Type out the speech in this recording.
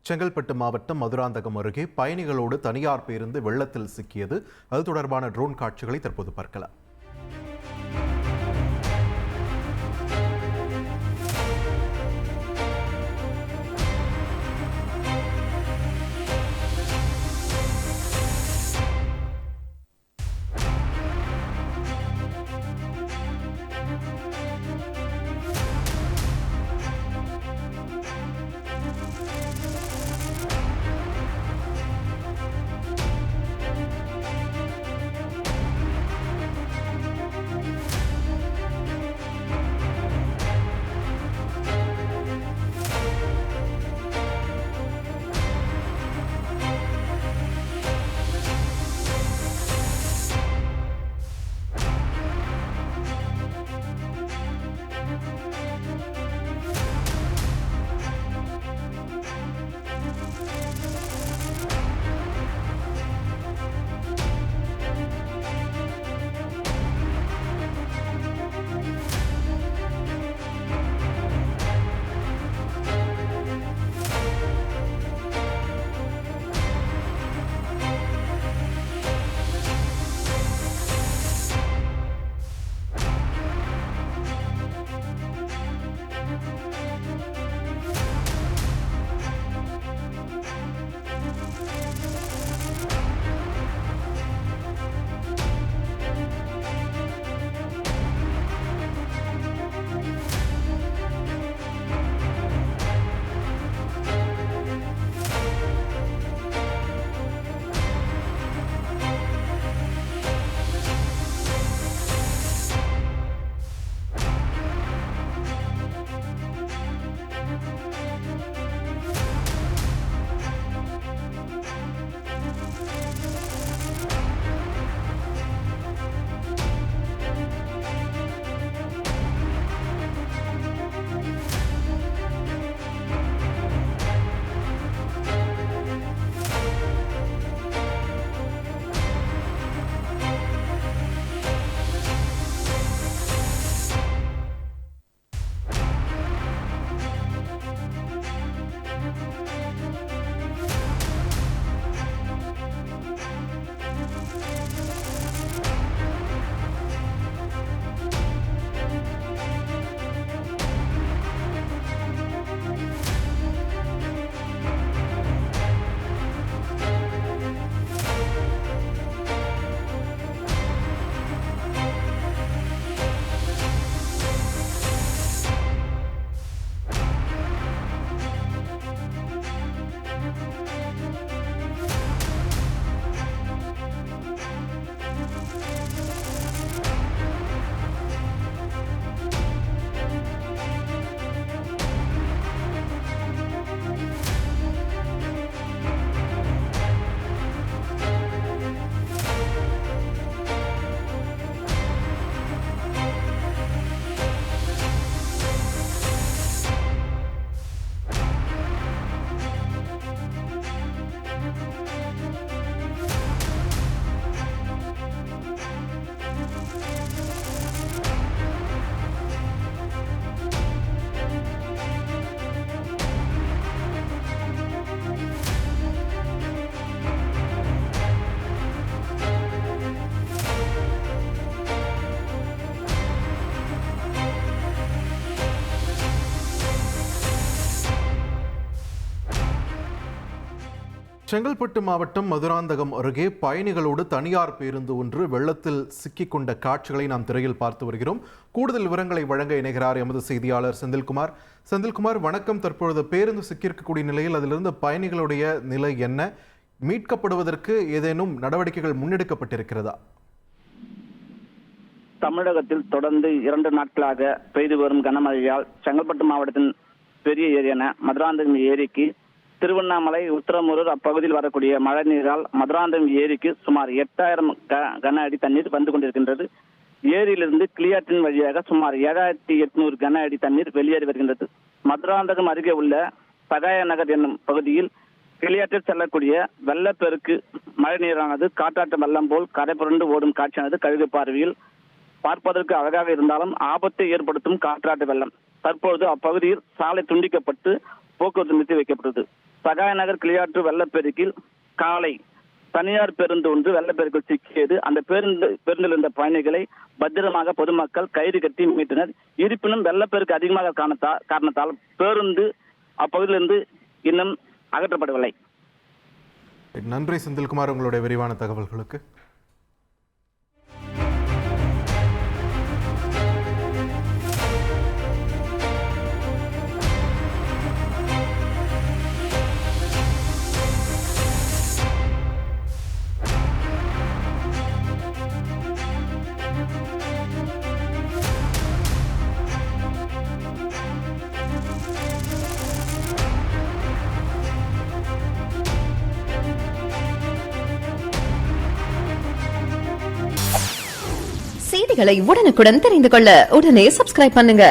செங்கல்பட்டு மாவட்டம் மதுராந்தகம் அருகே பயணிகளோடு தனியார் பேருந்து வெள்ளத்தில் சிக்கியது. அது தொடர்பான ட்ரோன் காட்சிகளை தற்போது பார்க்கலாம். செங்கல்பட்டு மாவட்டம் மதுராந்தகம் அருகே பயணிகளோடு தனியார் பேருந்து ஒன்று வெள்ளத்தில் சிக்கிக்கொண்ட காட்சிகளை நாம் திரையில் பார்த்து வருகிறோம். கூடுதல் விவரங்களை வழங்க இணைகிறார் எமது செய்தியாளர் செந்தில்குமார். செந்தில்குமார், வணக்கம். தற்பொழுது பேருந்து சிக்கியிருக்கக்கூடிய நிலையில் அதிலிருந்து பயணிகளுடைய நிலை என்ன? மீட்கப்படுவதற்கு ஏதேனும் நடவடிக்கைகள் முன்னெடுக்கப்பட்டிருக்கிறதா? தமிழகத்தில் தொடர்ந்து 2 நாட்களாக பெய்து வரும் கனமழையால் செங்கல்பட்டு மாவட்டத்தின் பெரிய ஏரியான மதுராந்தகம் ஏரிக்கு திருவண்ணாமலை, உத்தரமூரூர் அப்பகுதியில் வரக்கூடிய மழை நீரால் மதுராந்தகம் ஏரிக்கு சுமார் 8000 கன அடி தண்ணீர் வந்து கொண்டிருக்கின்றது. ஏரியிலிருந்து கிளியாற்றின் வழியாக சுமார் 7800 கன அடி தண்ணீர் வெளியேறி வருகின்றது. மதுராந்தகம் அருகே உள்ள சகாய நகர் என்னும் பகுதியில் கிளியாற்றில் செல்லக்கூடிய வெள்ளப்பெருக்கு மழை நீரானது காற்றாற்று வெள்ளம் போல் கரை புரண்டு ஓடும் காட்சியானது கழுகு பார்வையில் பார்ப்பதற்கு அழகாக இருந்தாலும் ஆபத்தை ஏற்படுத்தும் காற்றாற்று வெள்ளம். தற்பொழுது அப்பகுதியில் சாலை துண்டிக்கப்பட்டு போக்குவரத்து நிறுத்தி வைக்கப்பட்டது. சகாயநகர் கிளியாற்று வெள்ளப்பெருக்கில் காலை தனியார் பேருந்து ஒன்று வெள்ளப்பெருக்கில் சிக்கியது. அந்த பேருந்தில் இருந்த பயணிகளை பத்திரமாக பொதுமக்கள் கயிறு கட்டி மீட்டனர். இருப்பினும் வெள்ளப்பெருக்கு அதிகமாக காரணத்தால் பேருந்து அப்பகுதியிலிருந்து இன்னும் அகற்றப்படவில்லை. நன்றி செந்தில்குமார், உங்களுடைய விரிவான தகவல்களுக்கு. செய்திகளை உடனுக்குடன் தெரிந்து கொள்ள உடனே சப்ஸ்கிரைப் பண்ணுங்க.